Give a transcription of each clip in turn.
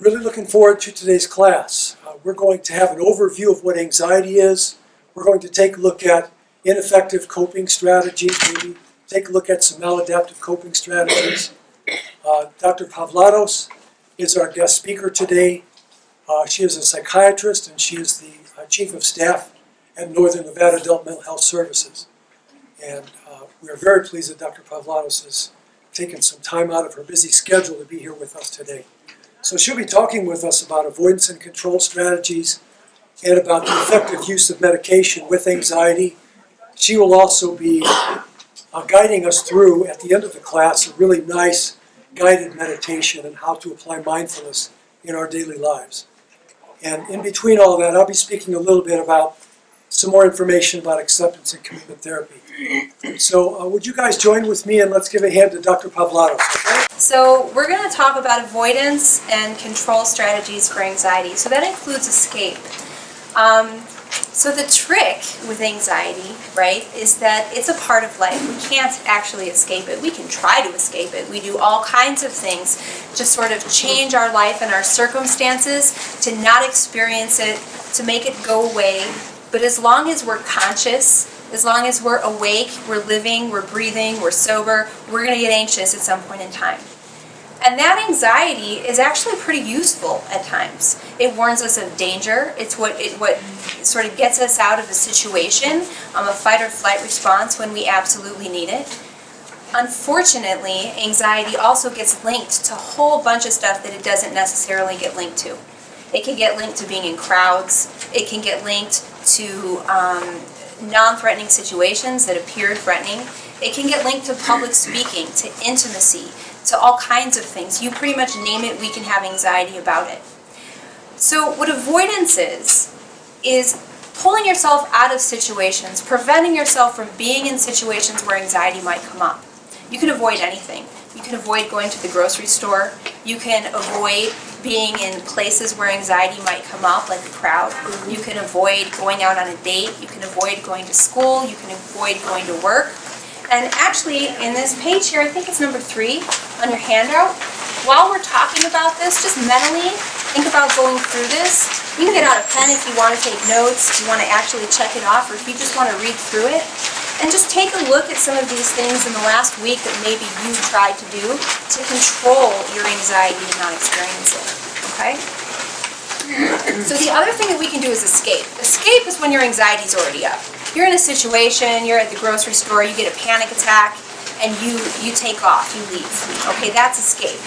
Really looking forward to today's class. We're going to have an overview of what anxiety is. We're going to take a look at ineffective coping strategies, maybe take a look at some maladaptive coping strategies. Dr. Pavlatos is our guest speaker today. She is a psychiatrist and she is the Chief of Staff at Northern Nevada Adult Mental Health Services. And we are very pleased that Dr. Pavlatos has taken some time out of her busy schedule to be here with us today. So she'll be talking with us about avoidance and control strategies and about the effective use of medication with anxiety. She will also be guiding us through, at the end of the class, a really nice guided meditation on how to apply mindfulness in our daily lives. And in between all that, I'll be speaking a little bit about some more information about acceptance and commitment therapy. So would you guys join with me and let's give a hand to Dr. Pavlatos, okay? So we're going to talk about avoidance and control strategies for anxiety. So that includes escape. So the trick with anxiety, right, is that it's a part of life. We can't actually escape it. We can try to escape it. We do all kinds of things to sort of change our life and our circumstances, to not experience it, to make it go away. But as long as we're conscious, as long as we're awake, we're living, we're breathing, we're sober, we're going to get anxious at some point in time. And that anxiety is actually pretty useful at times. It warns us of danger. It's what sort of gets us out of a situation, a fight or flight response when we absolutely need it. Unfortunately, anxiety also gets linked to a whole bunch of stuff that it doesn't necessarily get linked to. It can get linked to being in crowds. It can get linked to non-threatening situations that appear threatening. It can get linked to public speaking, to intimacy, to all kinds of things. You pretty much name it, we can have anxiety about it. So what avoidance is pulling yourself out of situations, preventing yourself from being in situations where anxiety might come up. You can avoid anything. You can avoid going to the grocery store. You can avoid being in places where anxiety might come up, like a crowd. You can avoid going out on a date. You can avoid going to school. You can avoid going to work. And actually, in this page here, I think it's number 3 on your handout, while we're talking about this, just mentally think about going through this. You can get out a pen if you want to take notes, if you want to actually check it off, or if you just want to read through it. And just take a look at some of these things in the last week that maybe you tried to do to control your anxiety and not experience it, okay? So the other thing that we can do is escape. Escape is when your anxiety's already up. You're in a situation, you're at the grocery store, you get a panic attack, and you take off, you leave. Okay, that's escape.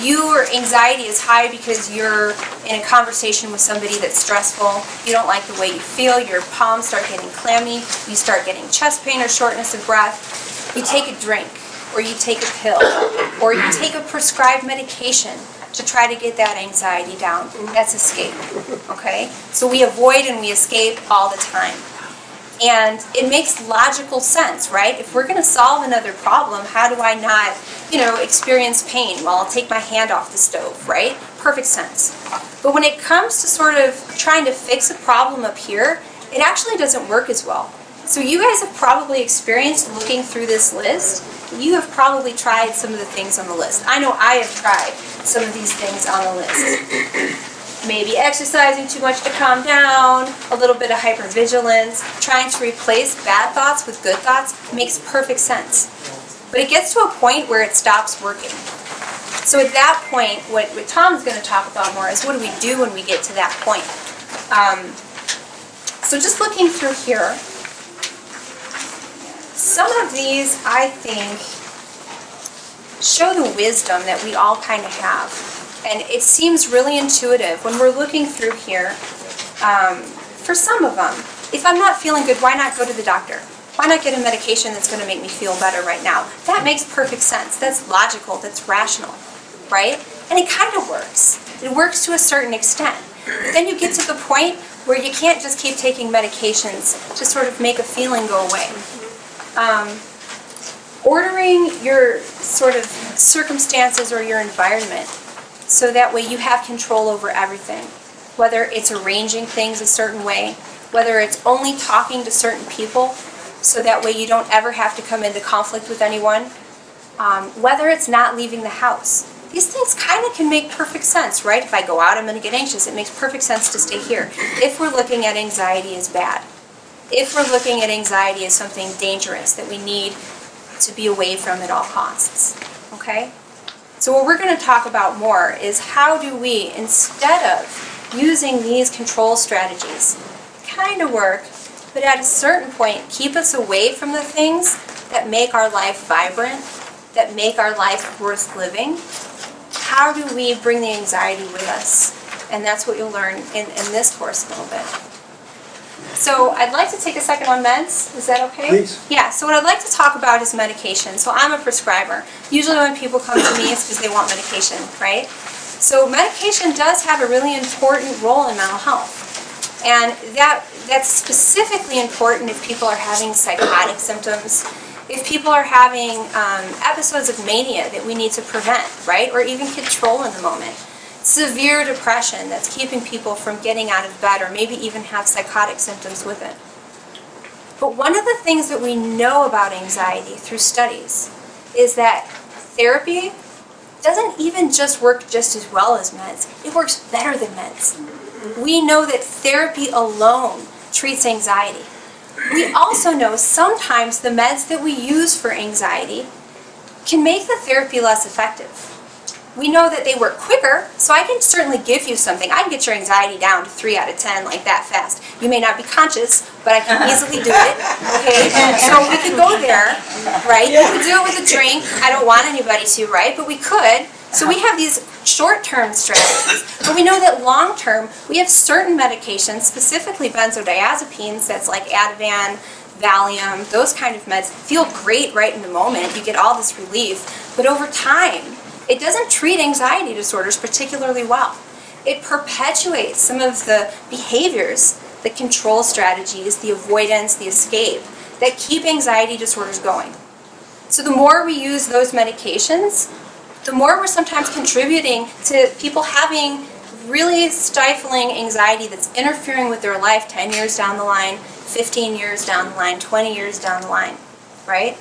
Your anxiety is high because you're in a conversation with somebody that's stressful, you don't like the way you feel, your palms start getting clammy, you start getting chest pain or shortness of breath, you take a drink, or you take a pill, or you take a prescribed medication to try to get that anxiety down. That's escape, okay? So we avoid and we escape all the time. And it makes logical sense, right? If we're going to solve another problem, how do I not, experience pain while I'll take my hand off the stove, right? Perfect sense. But when it comes to sort of trying to fix a problem up here, it actually doesn't work as well. So you guys have probably experienced looking through this list. You have probably tried some of the things on the list. I know I have tried some of these things on the list. Maybe exercising too much to calm down, a little bit of hypervigilance, trying to replace bad thoughts with good thoughts makes perfect sense. But it gets to a point where it stops working. So at that point, what Tom's going to talk about more is what do we do when we get to that point. So just looking through here, some of these, I think, show the wisdom that we all kind of have. And it seems really intuitive when we're looking through here. For some of them, if I'm not feeling good, why not go to the doctor? Why not get a medication that's going to make me feel better right now? That makes perfect sense. That's logical. That's rational, right? And it kind of works. It works to a certain extent. But then you get to the point where you can't just keep taking medications to sort of make a feeling go away. Ordering your sort of circumstances or your environment so that way you have control over everything. Whether it's arranging things a certain way, whether it's only talking to certain people so that way you don't ever have to come into conflict with anyone, whether it's not leaving the house. these things kind of can make perfect sense, right? If I go out, I'm going to get anxious. It makes perfect sense to stay here. If we're looking at anxiety as bad, if we're looking at anxiety as something dangerous that we need to be away from at all costs, okay? So what we're going to talk about more is how do we, instead of using these control strategies, kind of work, but at a certain point, keep us away from the things that make our life vibrant, that make our life worth living. How do we bring the anxiety with us? And that's what you'll learn in this course a little bit. So I'd like to take a second on meds. Is that okay? Please. Yeah, so what I'd like to talk about is medication. So I'm a prescriber. Usually when people come to me, it's because they want medication, right? So medication does have a really important role in mental health. And that's specifically important if people are having psychotic symptoms, if people are having episodes of mania that we need to prevent, right? Or even control in the moment. Severe depression that's keeping people from getting out of bed or maybe even have psychotic symptoms with it. But one of the things that we know about anxiety through studies is that therapy doesn't even just work just as well as meds. It works better than meds. We know that therapy alone treats anxiety. We also know sometimes the meds that we use for anxiety can make the therapy less effective. We know that they work quicker, so I can certainly give you something. I can get your anxiety down to 3 out of 10 like that fast. You may not be conscious, but I can easily do it, okay? So we could go there, right? You could do it with a drink. I don't want anybody to, right? But we could. So we have these short-term strategies, but we know that long-term, we have certain medications, specifically benzodiazepines, that's like Ativan, Valium, those kind of meds, feel great right in the moment. You get all this relief, but over time, it doesn't treat anxiety disorders particularly well. It perpetuates some of the behaviors, the control strategies, the avoidance, the escape, that keep anxiety disorders going. So the more we use those medications, the more we're sometimes contributing to people having really stifling anxiety that's interfering with their life 10 years down the line, 15 years down the line, 20 years down the line, right?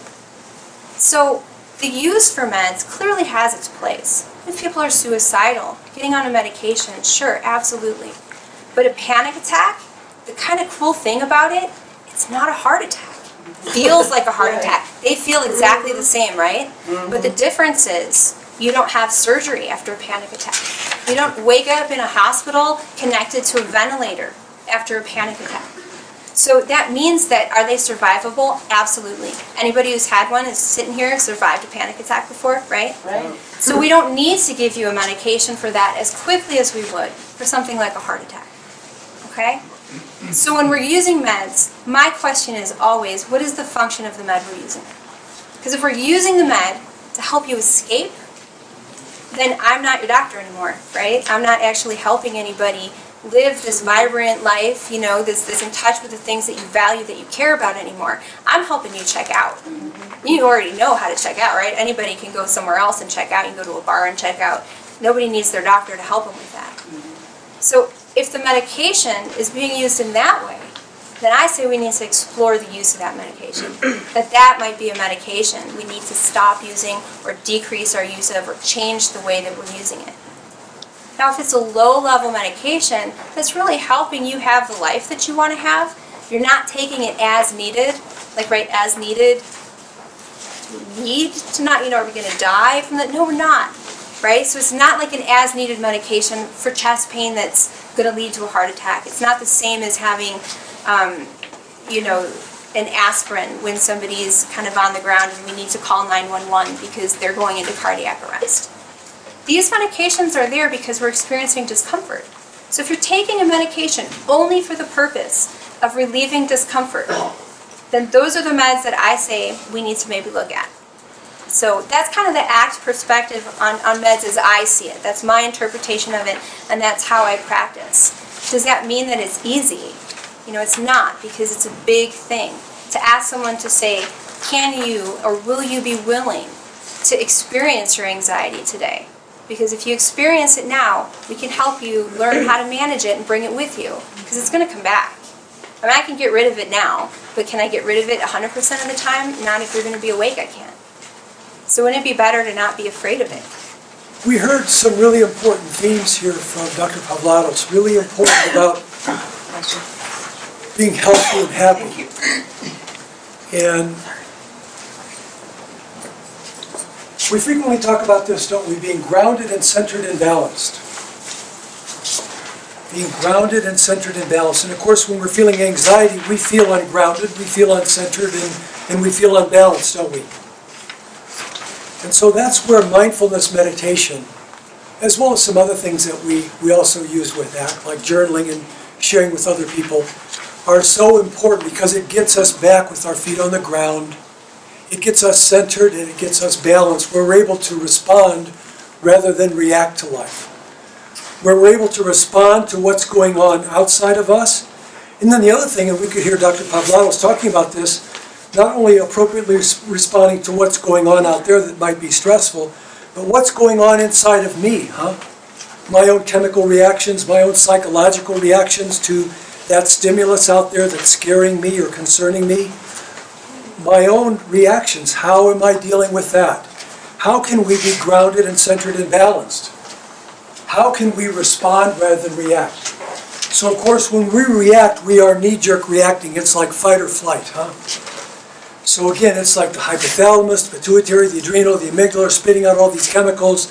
So the use for meds clearly has its place. If people are suicidal, getting on a medication, sure, absolutely. But a panic attack, the kind of cool thing about it, it's not a heart attack. It feels like a heart attack. They feel exactly the same, right? But the difference is you don't have surgery after a panic attack. You don't wake up in a hospital connected to a ventilator after a panic attack. So that means that, are they survivable? Absolutely. Anybody who's had one is sitting here, survived a panic attack before, right? Right. So we don't need to give you a medication for that as quickly as we would for something like a heart attack, okay? So when we're using meds, my question is always, what is the function of the med we're using? Because if we're using the med to help you escape, then I'm not your doctor anymore, right? I'm not actually helping anybody live this vibrant life, you know, this in touch with the things that you value, that you care about anymore. I'm helping you check out. You already know how to check out, right? Anybody can go somewhere else and check out. You can go to a bar and check out. Nobody needs their doctor to help them with that. So if the medication is being used in that way, then I say we need to explore the use of that medication. That might be a medication we need to stop using or decrease our use of or change the way that we're using it. Now, if it's a low-level medication that's really helping you have the life that you want to have, you're not taking it as needed, like right as needed. Do we need to not, are we going to die from that? No, we're not, right? So it's not like an as-needed medication for chest pain that's going to lead to a heart attack. It's not the same as having, an aspirin when somebody's kind of on the ground and we need to call 911 because they're going into cardiac arrest. These medications are there because we're experiencing discomfort. So if you're taking a medication only for the purpose of relieving discomfort, then those are the meds that I say we need to maybe look at. So that's kind of the ACT perspective on meds as I see it. That's my interpretation of it, and that's how I practice. Does that mean that it's easy? It's not, because it's a big thing. To ask someone to say, can you or will you be willing to experience your anxiety today? Because if you experience it now, we can help you learn how to manage it and bring it with you, because it's going to come back. I can get rid of it now, but can I get rid of it 100% of the time? Not if you're going to be awake, I can't. So wouldn't it be better to not be afraid of it? We heard some really important themes here from Dr. Pavlatos, really important about being healthy and happy. And we frequently talk about this, don't we? Being grounded and centered and balanced. Being grounded and centered and balanced. And of course, when we're feeling anxiety, we feel ungrounded, we feel uncentered, and we feel unbalanced, don't we? And so that's where mindfulness meditation, as well as some other things that we also use with that, like journaling and sharing with other people, are so important because it gets us back with our feet on the ground. It gets us centered and it gets us balanced, where we're able to respond rather than react to life. Where we're able to respond to what's going on outside of us. And then the other thing, and we could hear Dr. Pavlatos talking about this, not only appropriately responding to what's going on out there that might be stressful, but what's going on inside of me, my own chemical reactions, my own psychological reactions to that stimulus out there that's scaring me or concerning me. My own reactions, how am I dealing with that? How can we be grounded and centered and balanced? How can we respond rather than react? So of course, when we react, we are knee-jerk reacting. It's like fight or flight, So again, it's like the hypothalamus, the pituitary, the adrenal, the amygdala are spitting out all these chemicals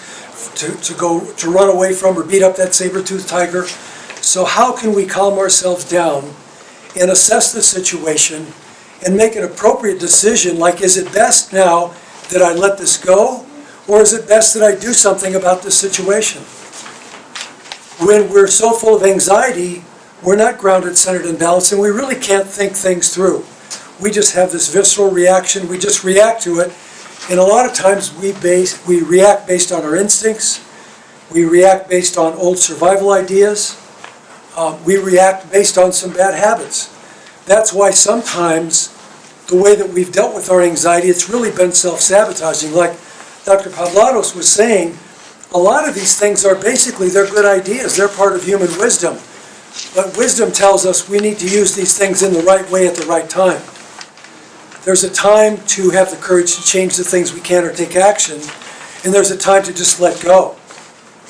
to run away from or beat up that saber-toothed tiger. So how can we calm ourselves down and assess the situation and make an appropriate decision, like, is it best now that I let this go, or is it best that I do something about this situation? When we're so full of anxiety, we're not grounded, centered, and balanced, and we really can't think things through. We just have this visceral reaction, we just react to it, and a lot of times we react based on our instincts, we react based on old survival ideas, we react based on some bad habits. That's why sometimes the way that we've dealt with our anxiety, it's really been self-sabotaging. Like Dr. Pavlatos was saying, a lot of these things are basically, they're good ideas, they're part of human wisdom. But wisdom tells us we need to use these things in the right way at the right time. There's a time to have the courage to change the things we can or take action, and there's a time to just let go.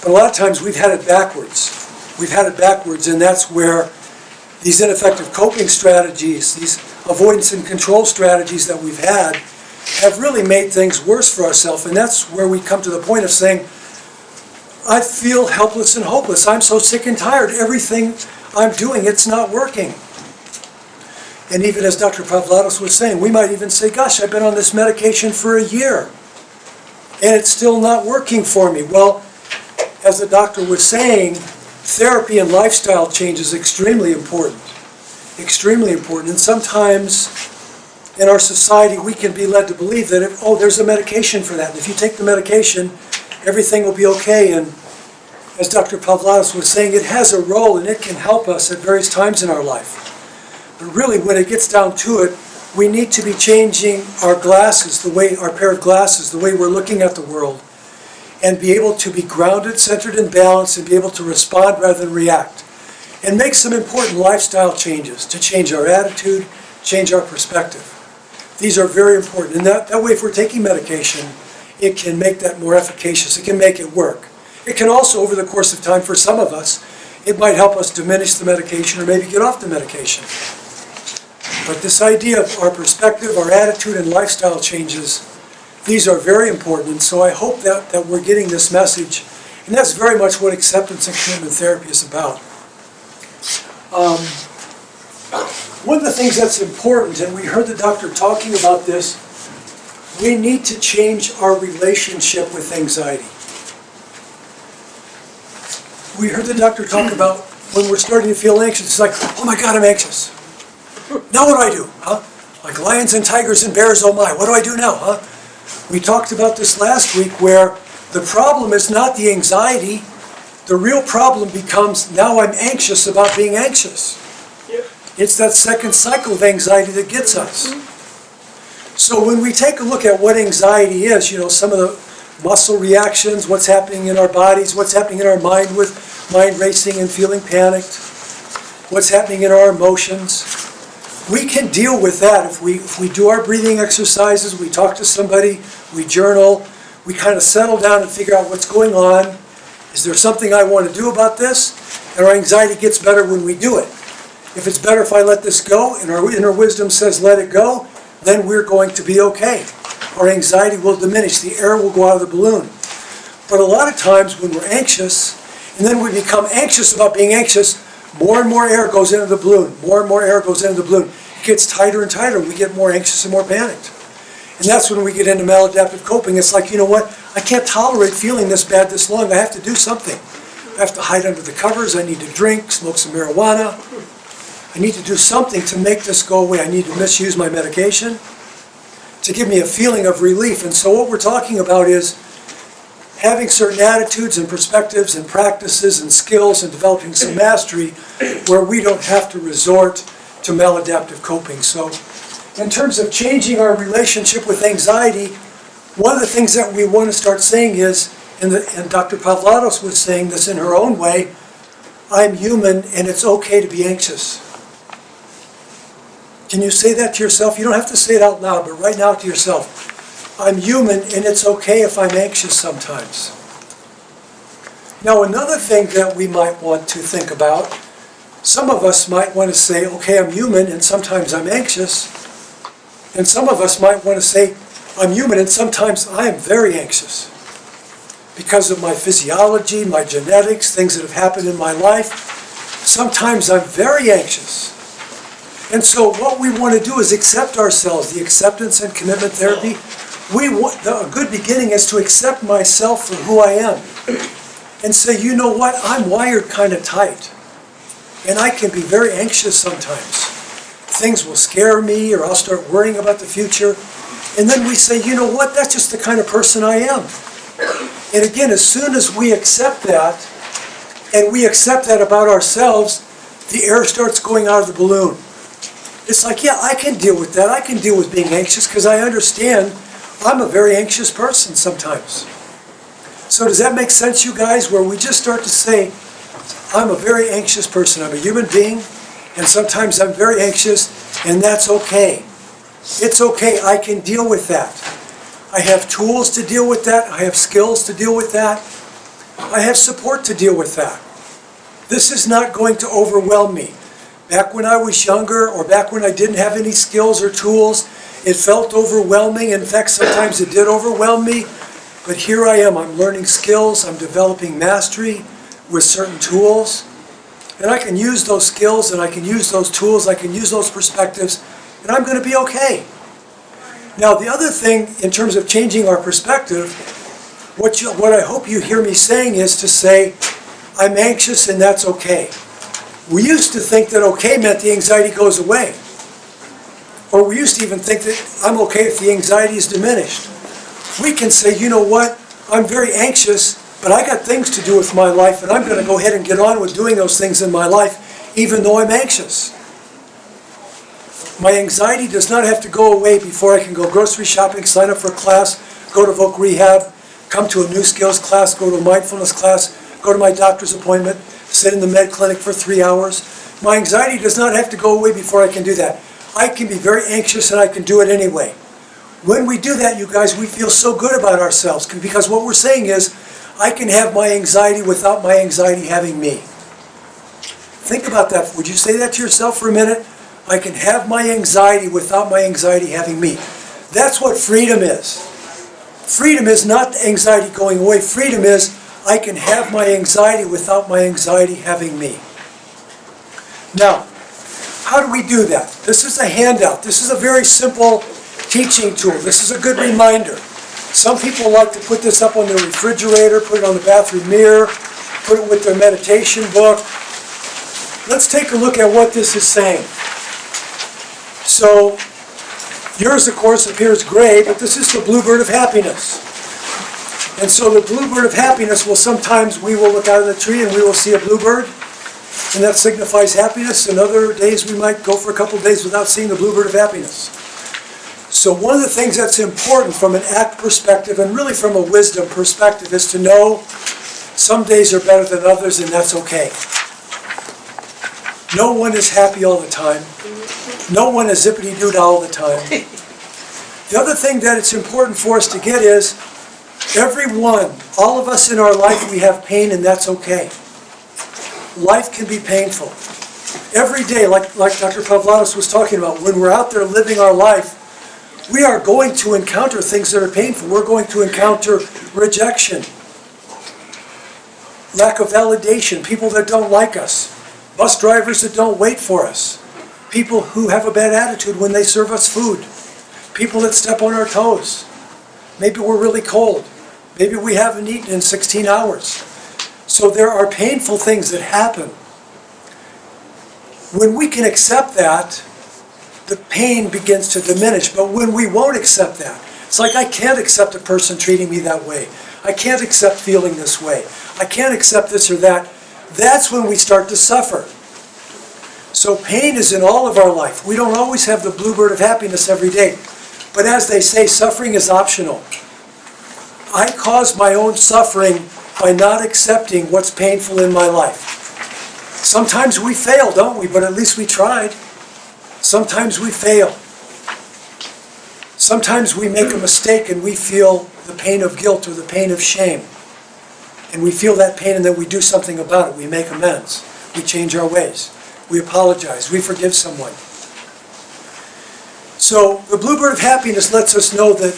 But a lot of times we've had it backwards. We've had it backwards, and that's where these ineffective coping strategies, these avoidance and control strategies that we've had, have really made things worse for ourselves. And that's where we come to the point of saying, I feel helpless and hopeless. I'm so sick and tired. Everything I'm doing, it's not working. And even as Dr. Pavlatos was saying, we might even say, gosh, I've been on this medication for a year, and it's still not working for me. Well, as the doctor was saying, therapy and lifestyle change is extremely important. Extremely important. And sometimes in our society, we can be led to believe that, there's a medication for that. And if you take the medication, everything will be okay. And as Dr. Pavlatos was saying, it has a role and it can help us at various times in our life. But really, when it gets down to it, we need to be changing our glasses, our pair of glasses, the way we're looking at the world, and be able to be grounded, centered, and balanced, and be able to respond rather than react. And make some important lifestyle changes to change our attitude, change our perspective. These are very important. And that way, if we're taking medication, it can make that more efficacious. It can make it work. It can also, over the course of time, for some of us, it might help us diminish the medication or maybe get off the medication. But this idea of our perspective, our attitude, and lifestyle changes, these are very important. And so I hope that we're getting this message. And that's very much what acceptance and commitment therapy is about. One of the things that's important, and we heard the doctor talking about this, we need to change our relationship with anxiety. We heard the doctor talk about when we're starting to feel anxious, it's like, oh my God, I'm anxious. Now what do I do? Like lions and tigers and bears, oh my, what do I do now? We talked about this last week where the problem is not the anxiety. The real problem becomes, now I'm anxious about being anxious. Yep. It's that second cycle of anxiety that gets us. So when we take a look at what anxiety is, some of the muscle reactions, what's happening in our bodies, what's happening in our mind with mind racing and feeling panicked, what's happening in our emotions, we can deal with that if we do our breathing exercises, we talk to somebody, we journal, We kind of settle down and figure out what's going on. Is there something I want to do about this? And our anxiety gets better when we do it. If it's better if I let this go, and our inner wisdom says let it go, then we're going to be okay. Our anxiety will diminish. The air will go out of the balloon. But a lot of times when we're anxious, and then we become anxious about being anxious, more and more air goes into the balloon. More and more air goes into the balloon. It gets tighter and tighter. We get more anxious and more panicked. And that's when we get into maladaptive coping. It's like, you know what? I can't tolerate feeling this bad this long. I have to do something. I have to hide under the covers. I need to drink, smoke some marijuana. I need to do something to make this go away. I need to misuse my medication to give me a feeling of relief. And so what we're talking about is having certain attitudes and perspectives and practices and skills and developing some mastery where we don't have to resort to maladaptive coping. So in terms of changing our relationship with anxiety, one of the things that we want to start saying is, and Dr. Pavlados was saying this in her own way, I'm human and it's okay to be anxious. Can you say that to yourself? You don't have to say it out loud, but right now to yourself. I'm human and it's okay if I'm anxious sometimes. Now another thing that we might want to think about, some of us might want to say, okay, I'm human and sometimes I'm anxious. And some of us might want to say, I'm human and sometimes I am very anxious. Because of my physiology, my genetics, things that have happened in my life, sometimes I'm very anxious. And so what we want to do is accept ourselves, the acceptance and commitment therapy. A good beginning is to accept myself for who I am. And say, you know what, I'm wired kind of tight. And I can be very anxious sometimes. Things will scare me or I'll start worrying about the future. And then we say, you know what, that's just the kind of person I am. And again, as soon as we accept that, and we accept that about ourselves, the air starts going out of the balloon. It's like, yeah, I can deal with that. I can deal with being anxious because I understand I'm a very anxious person sometimes. So does that make sense, you guys, where we just start to say, I'm a very anxious person. I'm a human being, and sometimes I'm very anxious, and that's okay. It's okay. I can deal with that. I have tools to deal with that. I have skills to deal with that. I have support to deal with that. This is not going to overwhelm me. Back when I was younger, or back when I didn't have any skills or tools, it felt overwhelming. In fact, sometimes it did overwhelm me. But here I am. I'm learning skills. I'm developing mastery with certain tools. And I can use those skills, and I can use those tools, I can use those perspectives, and I'm going to be okay. Now, the other thing, in terms of changing our perspective, what I hope you hear me saying is to say, I'm anxious and that's okay. We used to think that okay meant the anxiety goes away. Or we used to even think that I'm okay if the anxiety is diminished. We can say, you know what, I'm very anxious, but I got things to do with my life, and I'm going to go ahead and get on with doing those things in my life, even though I'm anxious. My anxiety does not have to go away before I can go grocery shopping, sign up for a class, go to Voc Rehab, come to a new skills class, go to a mindfulness class, go to my doctor's appointment, sit in the med clinic for 3 hours. My anxiety does not have to go away before I can do that. I can be very anxious and I can do it anyway. When we do that, you guys, we feel so good about ourselves, because what we're saying is, I can have my anxiety without my anxiety having me. Think about that. Would you say that to yourself for a minute? I can have my anxiety without my anxiety having me. That's what freedom is. Freedom is not anxiety going away. Freedom is I can have my anxiety without my anxiety having me. Now, how do we do that? This is a handout. This is a very simple teaching tool. This is a good reminder. Some people like to put this up on their refrigerator, put it on the bathroom mirror, put it with their meditation book. Let's take a look at what this is saying. So, yours, of course, appears gray, but this is the bluebird of happiness. And so the bluebird of happiness will sometimes, we will look out of the tree and we will see a bluebird, and that signifies happiness. And other days we might go for a couple of days without seeing the bluebird of happiness. So one of the things that's important from an ACT perspective, and really from a wisdom perspective, is to know some days are better than others, and that's okay. No one is happy all the time. No one is zippity-doo-dah all the time. The other thing that it's important for us to get is, Everyone, all of us in our life, we have pain, and that's okay. Life can be painful. Every day, like Dr. Pavlatos was talking about, when we're out there living our life, we are going to encounter things that are painful. We're going to encounter rejection, lack of validation, people that don't like us, bus drivers that don't wait for us, people who have a bad attitude when they serve us food, people that step on our toes. Maybe we're really cold. Maybe we haven't eaten in 16 hours. So there are painful things that happen. When we can accept that, the pain begins to diminish. But when we won't accept that, it's like I can't accept a person treating me that way. I can't accept feeling this way. I can't accept this or that. That's when we start to suffer. So pain is in all of our life. We don't always have the bluebird of happiness every day. But as they say, suffering is optional. I cause my own suffering by not accepting what's painful in my life. Sometimes we fail, don't we? But at least we tried. Sometimes we fail. Sometimes we make a mistake and we feel the pain of guilt or the pain of shame. And we feel that pain and then we do something about it. We make amends. We change our ways. We apologize. We forgive someone. So the bluebird of happiness lets us know that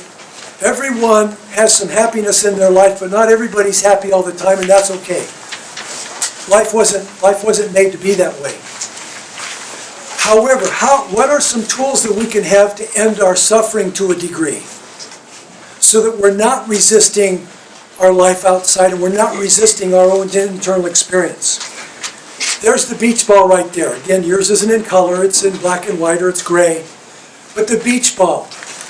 everyone has some happiness in their life, but not everybody's happy all the time, and that's okay. Life wasn't made to be that way. However, what are some tools that we can have to end our suffering to a degree? So that we're not resisting our life outside and we're not resisting our own internal experience. There's the beach ball right there. Again, yours isn't in color, it's in black and white or it's gray. But the beach ball,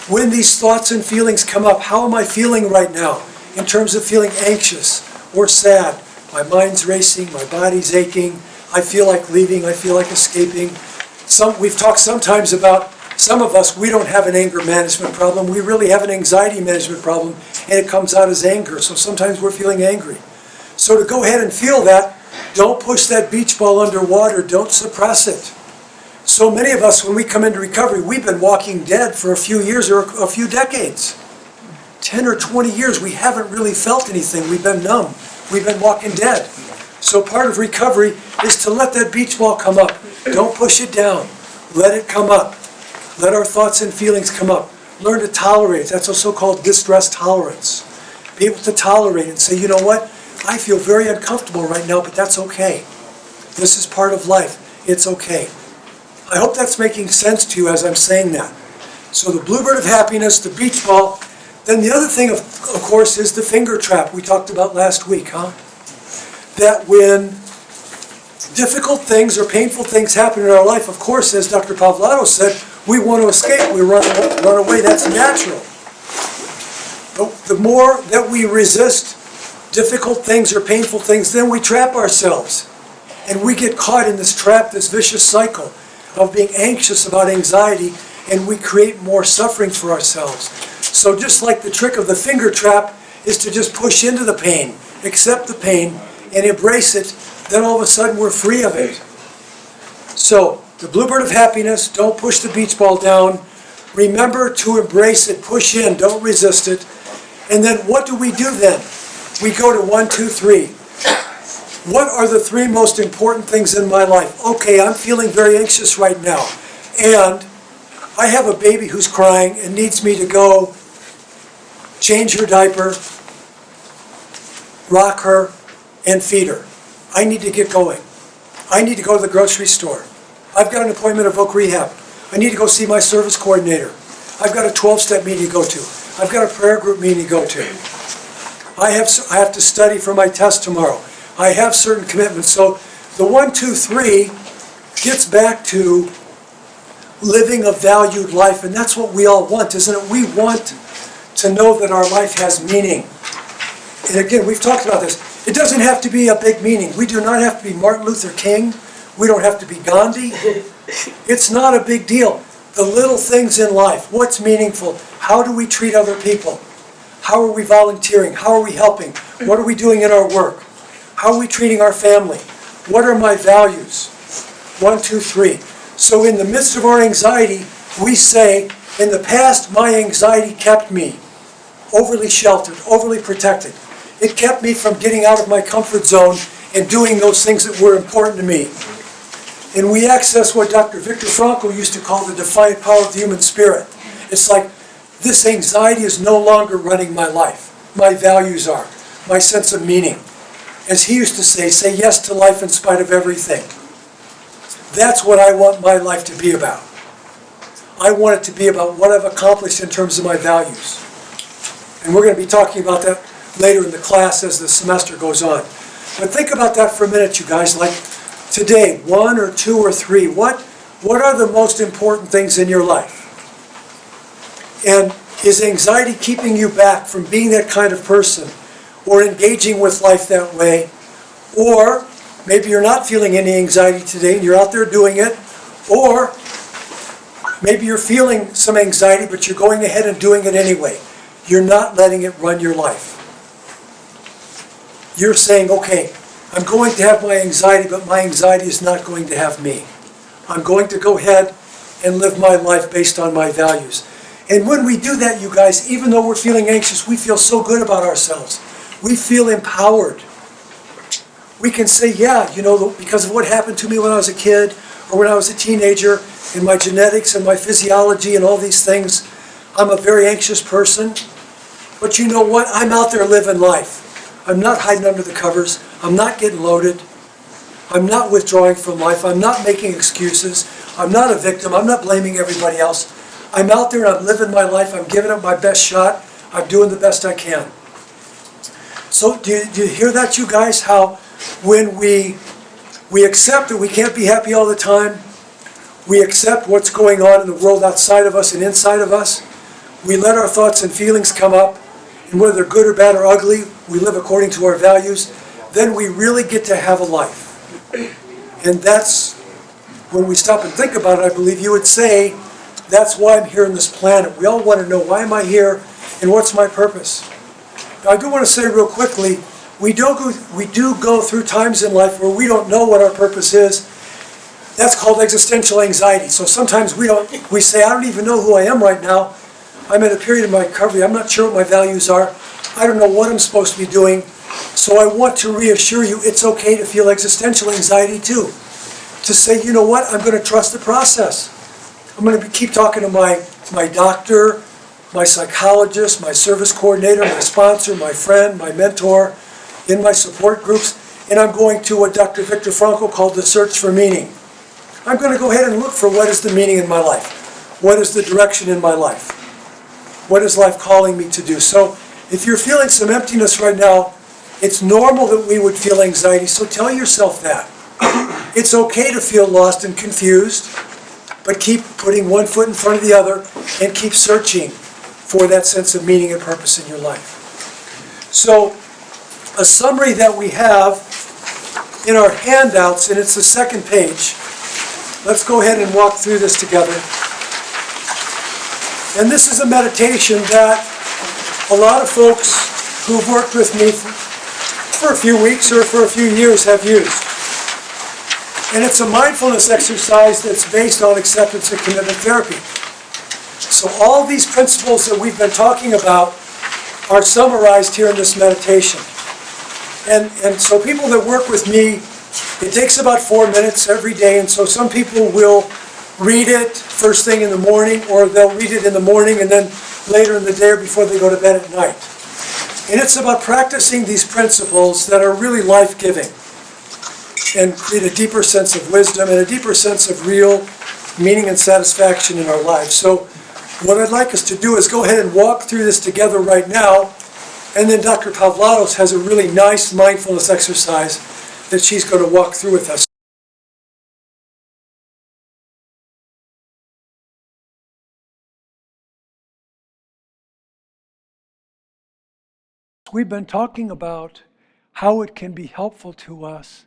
when these thoughts and feelings come up, how am I feeling right now in terms of feeling anxious or sad? My mind's racing, my body's aching, I feel like leaving, I feel like escaping. We've talked sometimes about, some of us, we don't have an anger management problem, we really have an anxiety management problem, and it comes out as anger, so sometimes we're feeling angry. So to go ahead and feel that, don't push that beach ball underwater, don't suppress it. So many of us, when we come into recovery, we've been walking dead for a few years or a few decades. 10 or 20 years, we haven't really felt anything. We've been numb. We've been walking dead. So part of recovery is to let that beach ball come up. Don't push it down. Let it come up. Let our thoughts and feelings come up. Learn to tolerate. That's a so-called distress tolerance. Be able to tolerate and say, you know what? I feel very uncomfortable right now, but that's okay. This is part of life. It's okay. I hope that's making sense to you as I'm saying that. So the bluebird of happiness, the beach ball. Then the other thing, of course, is the finger trap we talked about last week, huh? That when difficult things or painful things happen in our life, of course, as Dr. Pavlatos said, we want to escape, we run away, that's natural. But the more that we resist difficult things or painful things, then we trap ourselves. And we get caught in this trap, this vicious cycle of being anxious about anxiety, and we create more suffering for ourselves. So just like the trick of the finger trap is to just push into the pain, accept the pain, and embrace it, then all of a sudden we're free of it. So, the bluebird of happiness, don't push the beach ball down. Remember to embrace it, push in, don't resist it. And then what do we do then? We go to 1, 2, 3. What are the 3 most important things in my life? Okay, I'm feeling very anxious right now. And I have a baby who's crying and needs me to go change her diaper, rock her, and feed her. I need to get going. I need to go to the grocery store. I've got an appointment at Voc Rehab. I need to go see my service coordinator. I've got a 12-step meeting to go to. I've got a prayer group meeting to go to. I have to study for my test tomorrow. I have certain commitments. So the 1, 2, 3 gets back to living a valued life, and that's what we all want, isn't it? We want to know that our life has meaning. And again, we've talked about this. It doesn't have to be a big meaning. We do not have to be Martin Luther King. We don't have to be Gandhi. It's not a big deal. The little things in life, what's meaningful? How do we treat other people? How are we volunteering? How are we helping? What are we doing in our work? How are we treating our family? What are my values? 1, 2, 3. So in the midst of our anxiety, we say, in the past, my anxiety kept me. overly sheltered, overly protected. It kept me from getting out of my comfort zone and doing those things that were important to me. And we access what Dr. Viktor Frankl used to call the defiant power of the human spirit. It's like, this anxiety is no longer running my life. My values are, my sense of meaning. As he used to say yes to life in spite of everything. That's what I want my life to be about. I want it to be about what I've accomplished in terms of my values. And we're going to be talking about that later in the class as the semester goes on. But think about that for a minute, you guys. Like today, 1 or 2 or 3, what are the most important things in your life? And is anxiety keeping you back from being that kind of person or engaging with life that way? Or maybe you're not feeling any anxiety today and you're out there doing it. Or maybe you're feeling some anxiety but you're going ahead and doing it anyway. You're not letting it run your life. You're saying, okay, I'm going to have my anxiety, but my anxiety is not going to have me. I'm going to go ahead and live my life based on my values. And when we do that, you guys, even though we're feeling anxious, we feel so good about ourselves. We feel empowered. We can say, yeah, you know, because of what happened to me when I was a kid or when I was a teenager, and my genetics and my physiology and all these things, I'm a very anxious person. But you know what? I'm out there living life. I'm not hiding under the covers. I'm not getting loaded. I'm not withdrawing from life. I'm not making excuses. I'm not a victim. I'm not blaming everybody else. I'm out there and I'm living my life. I'm giving it my best shot. I'm doing the best I can. So do you hear that, you guys? How when we accept that we can't be happy all the time, we accept what's going on in the world outside of us and inside of us, we let our thoughts and feelings come up, and whether they're good or bad or ugly, we live according to our values, then we really get to have a life. And that's, when we stop and think about it, I believe you would say, that's why I'm here on this planet. We all want to know, why am I here and what's my purpose? Now, I do want to say real quickly, we do go through times in life where we don't know what our purpose is. That's called existential anxiety. So sometimes we say, I don't even know who I am right now. I'm in a period of my recovery. I'm not sure what my values are. I don't know what I'm supposed to be doing. So I want to reassure you, it's okay to feel existential anxiety too. To say, you know what, I'm going to trust the process. I'm going to keep talking to my doctor, my psychologist, my service coordinator, my sponsor, my friend, my mentor, in my support groups, and I'm going to what Dr. Viktor Frankl called the search for meaning. I'm going to go ahead and look for what is the meaning in my life. What is the direction in my life? What is life calling me to do? So if you're feeling some emptiness right now, it's normal that we would feel anxiety, so tell yourself that. It's okay to feel lost and confused, but keep putting one foot in front of the other and keep searching for that sense of meaning and purpose in your life. So a summary that we have in our handouts, and it's the second page. Let's go ahead and walk through this together. And this is a meditation that a lot of folks who've worked with me for a few weeks or for a few years have used. And it's a mindfulness exercise that's based on acceptance and commitment therapy. So all these principles that we've been talking about are summarized here in this meditation. And so people that work with me, it takes about 4 minutes every day, and so some people will read it first thing in the morning, or they'll read it in the morning and then later in the day or before they go to bed at night. And it's about practicing these principles that are really life-giving and create a deeper sense of wisdom and a deeper sense of real meaning and satisfaction in our lives. So what I'd like us to do is go ahead and walk through this together right now, and then Dr. Pavlatos has a really nice mindfulness exercise that she's going to walk through with us. We've been talking about how it can be helpful to us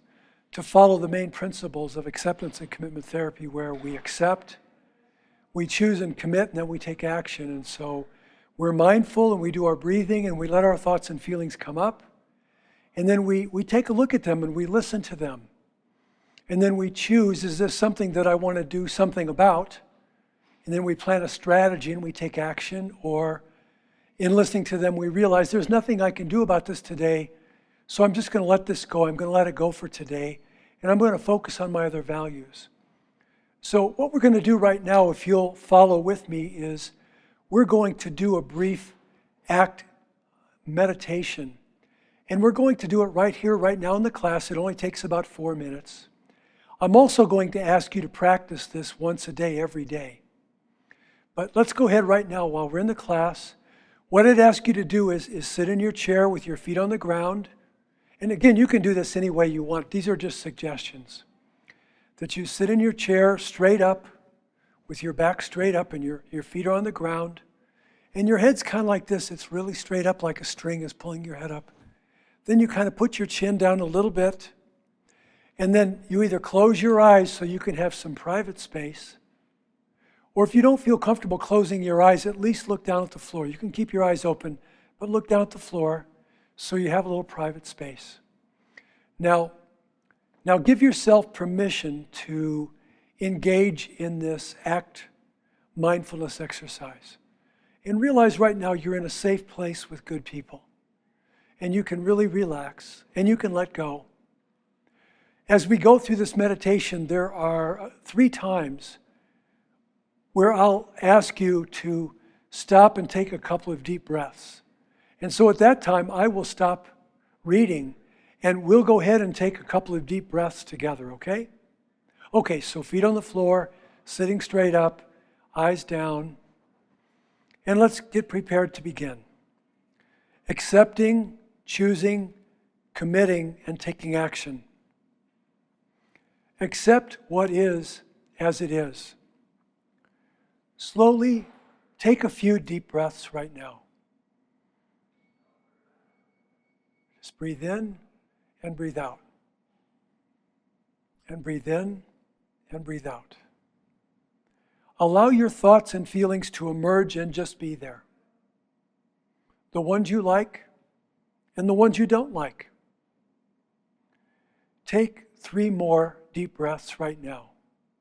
to follow the main principles of acceptance and commitment therapy, where we accept, we choose and commit, and then we take action. And so we're mindful and we do our breathing and we let our thoughts and feelings come up. And then we take a look at them and we listen to them. And then we choose, is this something that I want to do something about? And then we plan a strategy and we take action. Or in listening to them, we realize there's nothing I can do about this today, so I'm just going to let this go. I'm going to let it go for today, and I'm going to focus on my other values. So what we're going to do right now, if you'll follow with me, is we're going to do a brief ACT meditation. And we're going to do it right here, right now in the class. It only takes about 4 minutes. I'm also going to ask you to practice this once a day, every day. But let's go ahead right now while we're in the class. What I'd ask you to do is sit in your chair with your feet on the ground. And again, you can do this any way you want. These are just suggestions. That you sit in your chair straight up, with your back straight up and your feet are on the ground. And your head's kind of like this. It's really straight up like a string is pulling your head up. Then you kind of put your chin down a little bit. And then you either close your eyes so you can have some private space. Or if you don't feel comfortable closing your eyes, at least look down at the floor. You can keep your eyes open, but look down at the floor so you have a little private space. Now give yourself permission to engage in this ACT mindfulness exercise. And realize right now you're in a safe place with good people. And you can really relax, and you can let go. As we go through this meditation, there are 3 times where I'll ask you to stop and take a couple of deep breaths. And so at that time, I will stop reading, and we'll go ahead and take a couple of deep breaths together, okay? Okay, so feet on the floor, sitting straight up, eyes down, and let's get prepared to begin. Accepting, choosing, committing, and taking action. Accept what is as it is. Slowly take a few deep breaths right now. Just breathe in and breathe out. And breathe in and breathe out. Allow your thoughts and feelings to emerge and just be there. The ones you like and the ones you don't like. Take 3 more deep breaths right now.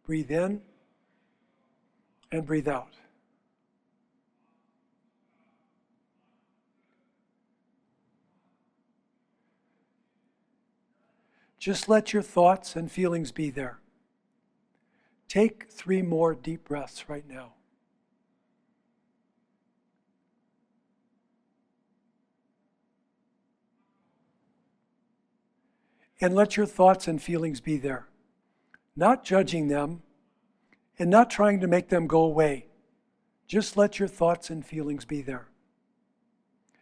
Breathe in and breathe out. Just let your thoughts and feelings be there. Take 3 more deep breaths right now. And let your thoughts and feelings be there. Not judging them and not trying to make them go away. Just let your thoughts and feelings be there.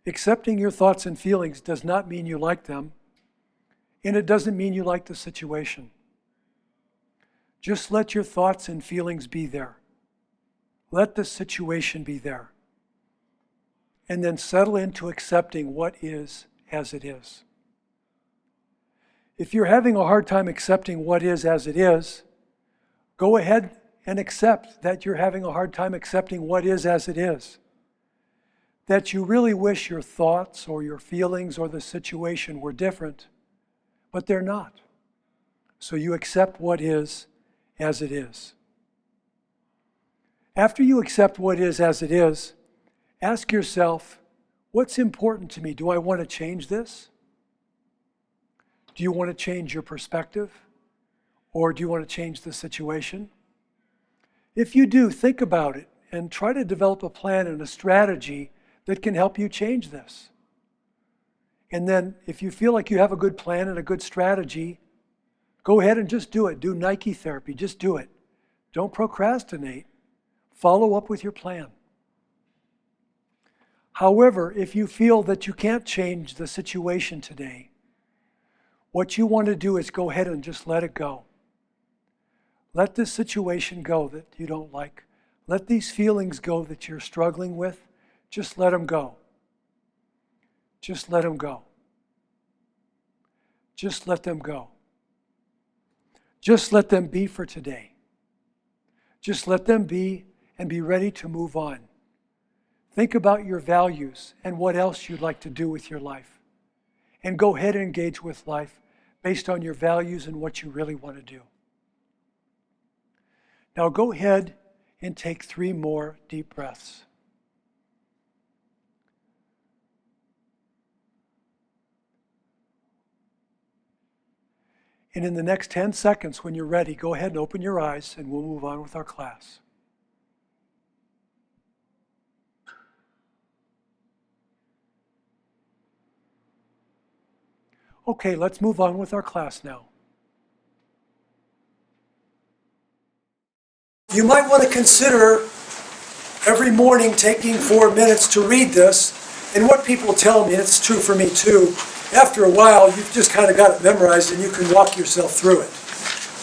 Accepting your thoughts and feelings does not mean you like them, and it doesn't mean you like the situation. Just let your thoughts and feelings be there. Let the situation be there. And then settle into accepting what is as it is. If you're having a hard time accepting what is as it is, go ahead and accept that you're having a hard time accepting what is as it is. That you really wish your thoughts or your feelings or the situation were different, but they're not. So you accept what is as it is. After you accept what is as it is, ask yourself, what's important to me? Do I want to change this? Do you want to change your perspective? Or do you want to change the situation? If you do, think about it and try to develop a plan and a strategy that can help you change this. And then if you feel like you have a good plan and a good strategy, go ahead and just do it. Do Nike therapy. Just do it. Don't procrastinate. Follow up with your plan. However, if you feel that you can't change the situation today, what you want to do is go ahead and just let it go. Let this situation go that you don't like. Let these feelings go that you're struggling with. Just let them go. Just let them go. Just let them go. Just let them be for today. Just let them be and be ready to move on. Think about your values and what else you'd like to do with your life. And go ahead and engage with life based on your values and what you really want to do. Now go ahead and take 3 more deep breaths. And in the next 10 seconds, when you're ready, go ahead and open your eyes and we'll move on with our class. Okay, let's move on with our class now. You might want to consider every morning taking 4 minutes to read this. And what people tell me, it's true for me too, after a while you've just kind of got it memorized and you can walk yourself through it.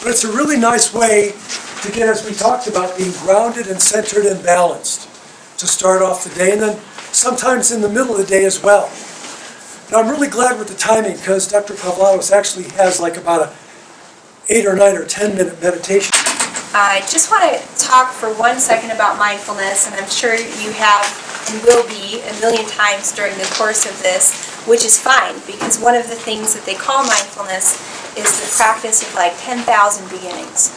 But it's a really nice way to get, as we talked about, being grounded and centered and balanced to start off the day, and then sometimes in the middle of the day as well. Now I'm really glad with the timing because Dr. Pavlanos actually has like about a 8 or 9 or 10 minute meditation. I just want to talk for 1 second about mindfulness, and I'm sure you have and will be a million times during the course of this, which is fine, because one of the things that they call mindfulness is the practice of like 10,000 beginnings.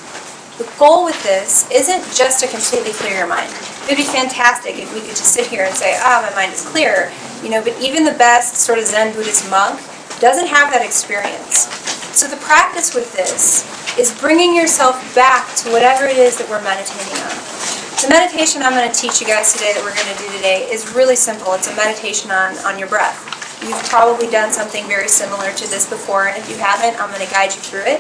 The goal with this isn't just to completely clear your mind. It would be fantastic if we could just sit here and say, my mind is clear, but even the best sort of Zen Buddhist monk doesn't have that experience. So the practice with this is bringing yourself back to whatever it is that we're meditating on. The meditation I'm going to teach you guys today, that we're going to do today, is really simple. It's a meditation on your breath. You've probably done something very similar to this before, and if you haven't, I'm going to guide you through it.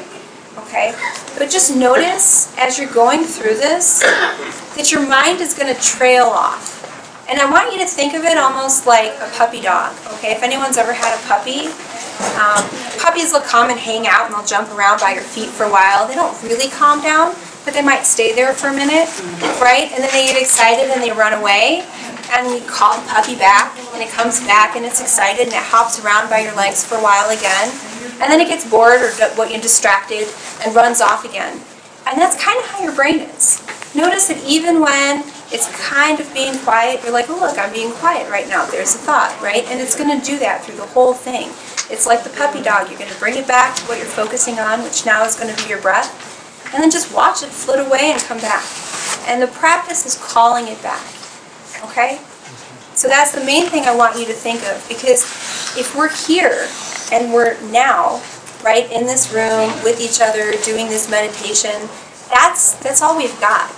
Okay? But just notice, as you're going through this, that your mind is going to trail off. And I want you to think of it almost like a puppy dog. Okay? If anyone's ever had a puppy, puppies will come and hang out and they'll jump around by your feet for a while. They don't really calm down, but they might stay there for a minute, right? And then they get excited and they run away, and you call the puppy back, and it comes back and it's excited and it hops around by your legs for a while again, and then it gets bored or distracted and runs off again. And that's kind of how your brain is. Notice that even when it's kind of being quiet, you're like, oh look, I'm being quiet right now. There's a thought, right? And it's going to do that through the whole thing. It's like the puppy dog. You're going to bring it back to what you're focusing on, which now is going to be your breath, and then just watch it flit away and come back. And the practice is calling it back, okay? So that's the main thing I want you to think of, because if we're here and we're now, right, in this room with each other doing this meditation, that's all we've got,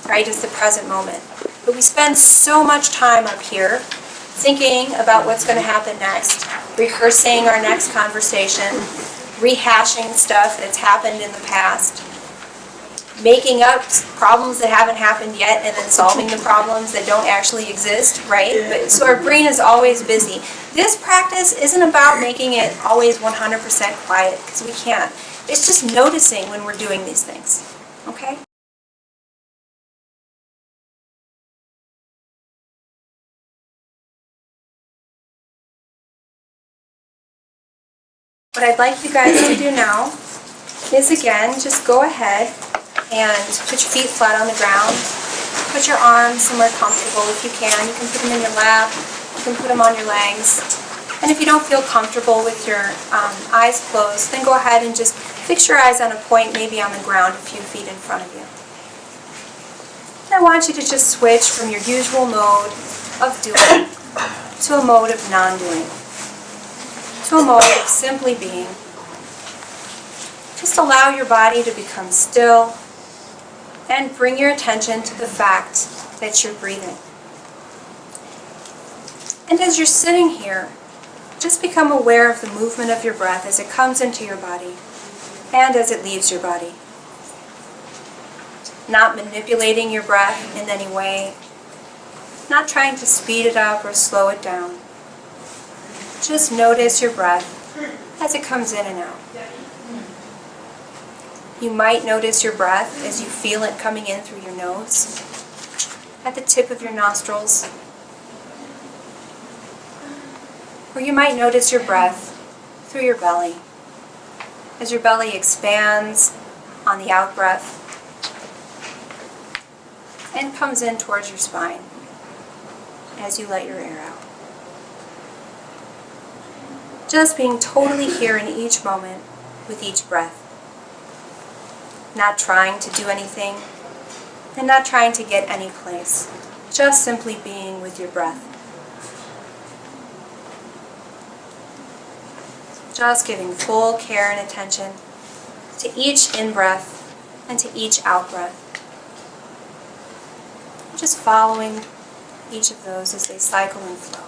right, is the present moment. But we spend so much time up here thinking about what's going to happen next, rehearsing our next conversation, rehashing stuff that's happened in the past, making up problems that haven't happened yet, and then solving the problems that don't actually exist, right? So our brain is always busy. This practice isn't about making it always 100% quiet, because we can't. It's just noticing when we're doing these things, okay? What I'd like you guys to do now is, again, just go ahead and put your feet flat on the ground. Put your arms somewhere comfortable if you can. You can put them in your lap. You can put them on your legs. And if you don't feel comfortable with your eyes closed, then go ahead and just fix your eyes on a point, maybe on the ground a few feet in front of you. And I want you to just switch from your usual mode of doing to a mode of non-doing. To a mode of simply being. Just allow your body to become still and bring your attention to the fact that you're breathing. And as you're sitting here, just become aware of the movement of your breath as it comes into your body and as it leaves your body. Not manipulating your breath in any way, not trying to speed it up or slow it down. Just notice your breath as it comes in and out. You might notice your breath as you feel it coming in through your nose, at the tip of your nostrils. Or you might notice your breath through your belly, as your belly expands on the out-breath and comes in towards your spine as you let your air out. Just being totally here in each moment with each breath. Not trying to do anything and not trying to get any place. Just simply being with your breath. Just giving full care and attention to each in-breath and to each out-breath. Just following each of those as they cycle and flow.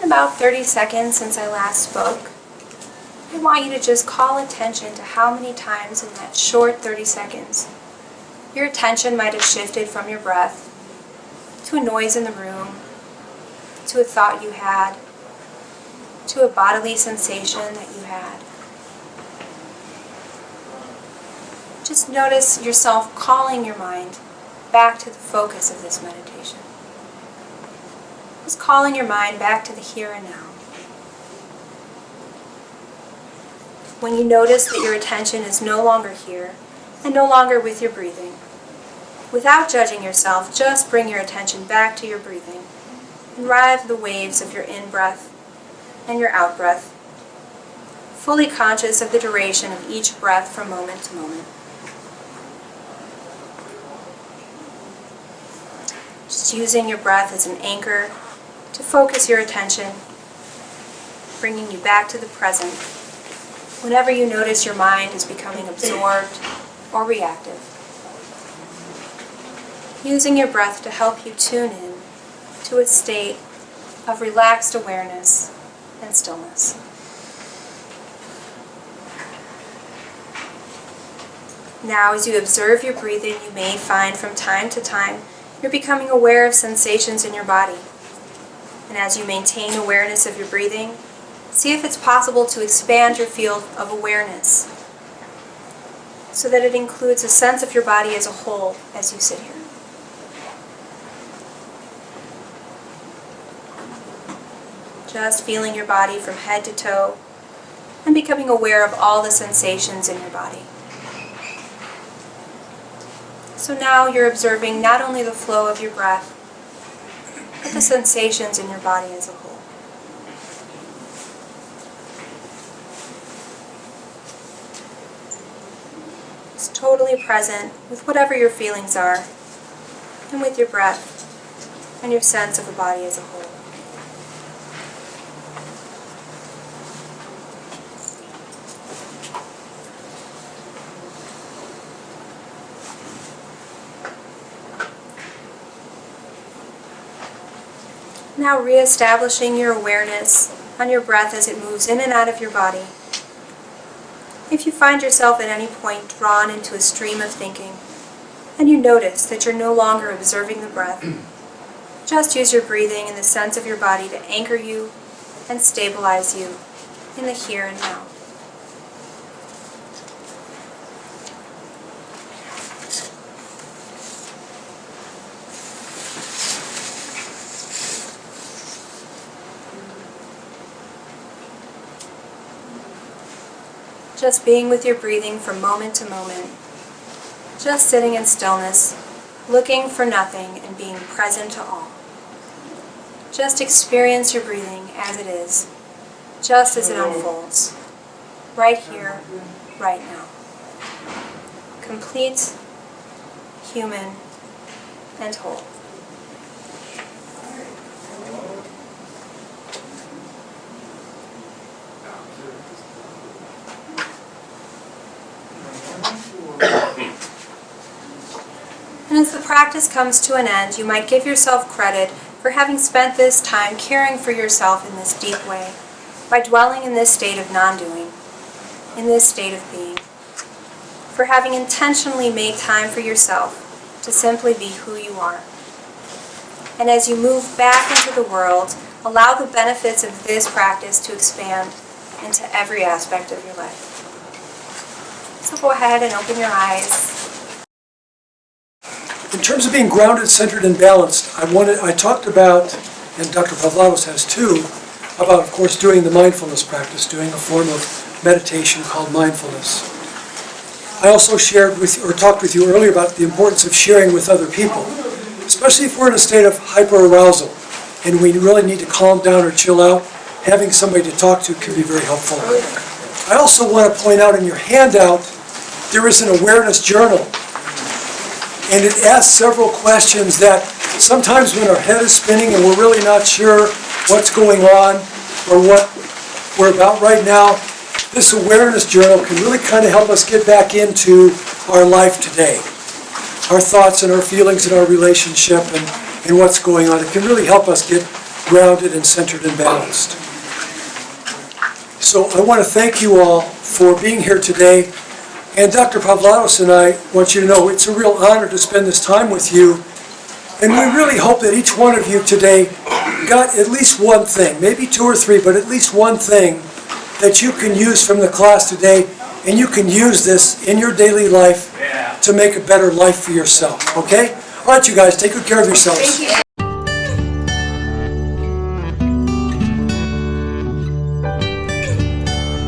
About 30 seconds since I last spoke. I want you to just call attention to how many times in that short 30 seconds your attention might have shifted from your breath to a noise in the room, to a thought you had, to a bodily sensation that you had. Just notice yourself calling your mind back to the focus of this meditation. Just calling your mind back to the here and now. When you notice that your attention is no longer here and no longer with your breathing, without judging yourself, just bring your attention back to your breathing and ride the waves of your in-breath and your out-breath, fully conscious of the duration of each breath from moment to moment. Just using your breath as an anchor to focus your attention, bringing you back to the present whenever you notice your mind is becoming absorbed or reactive. Using your breath to help you tune in to a state of relaxed awareness and stillness. Now, as you observe your breathing, you may find from time to time you're becoming aware of sensations in your body. And as you maintain awareness of your breathing, see if it's possible to expand your field of awareness so that it includes a sense of your body as a whole as you sit here. Just feeling your body from head to toe and becoming aware of all the sensations in your body. So now you're observing not only the flow of your breath, but the sensations in your body as a whole. It's totally present with whatever your feelings are, and with your breath, and your sense of the body as a whole. Now re-establishing your awareness on your breath as it moves in and out of your body. If you find yourself at any point drawn into a stream of thinking, and you notice that you're no longer observing the breath, just use your breathing and the sense of your body to anchor you and stabilize you in the here and now. Just being with your breathing from moment to moment. Just sitting in stillness, looking for nothing and being present to all. Just experience your breathing as it is, just as it unfolds, right here, right now. Complete, human, and whole. And as the practice comes to an end, you might give yourself credit for having spent this time caring for yourself in this deep way, by dwelling in this state of non-doing, in this state of being, for having intentionally made time for yourself to simply be who you are. And as you move back into the world, allow the benefits of this practice to expand into every aspect of your life. So go ahead and open your eyes. In terms of being grounded, centered, and balanced, I talked about, and Dr. Pavlovos has too, about, of course, doing the mindfulness practice, doing a form of meditation called mindfulness. I also talked with you earlier about the importance of sharing with other people, especially if we're in a state of hyperarousal and we really need to calm down or chill out. Having somebody to talk to can be very helpful. I also want to point out in your handout, there is an awareness journal. And it asks several questions that sometimes when our head is spinning and we're really not sure what's going on or what we're about right now, this awareness journal can really kind of help us get back into our life today. Our thoughts and our feelings and our relationship and what's going on. It can really help us get grounded and centered and balanced. So I want to thank you all for being here today. And Dr. Pavlados and I want you to know it's a real honor to spend this time with you. And we really hope that each one of you today got at least one thing, maybe two or three, but at least one thing that you can use from the class today, and you can use this in your daily life to make a better life for yourself, okay? All right, you guys, take good care of yourselves. Thank you.